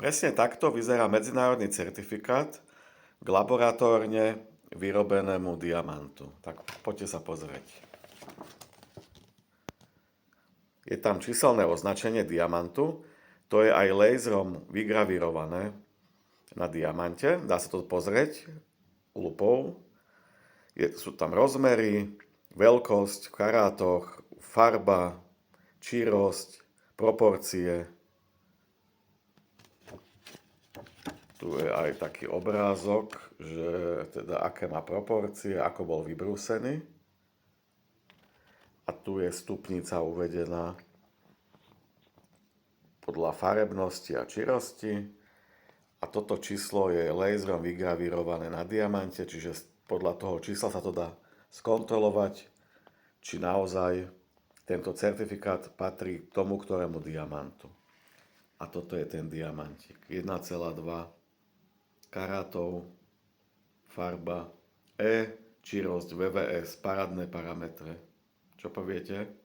Presne takto vyzerá medzinárodný certifikát k laboratórne vyrobenému diamantu. Tak poďte sa pozrieť. Je tam číselné označenie diamantu, to je aj laserom vygravírované na diamante. Dá sa to pozrieť lupou. Sú tam rozmery, veľkosť v karátoch, farba, čírosť, proporcie. Tu je aj taký obrázok, že teda aké má proporcie, ako bol vybrúsený. A tu je stupnica uvedená podľa farebnosti a čirosti. A toto číslo je laserom vygravírované na diamante, čiže podľa toho čísla sa to dá skontrolovať, či naozaj tento certifikát patrí k tomu, ktorému diamantu. A toto je ten diamantík. 1,2 karátov, farba, čírosť, VVS, parádne parametre. Čo poviete?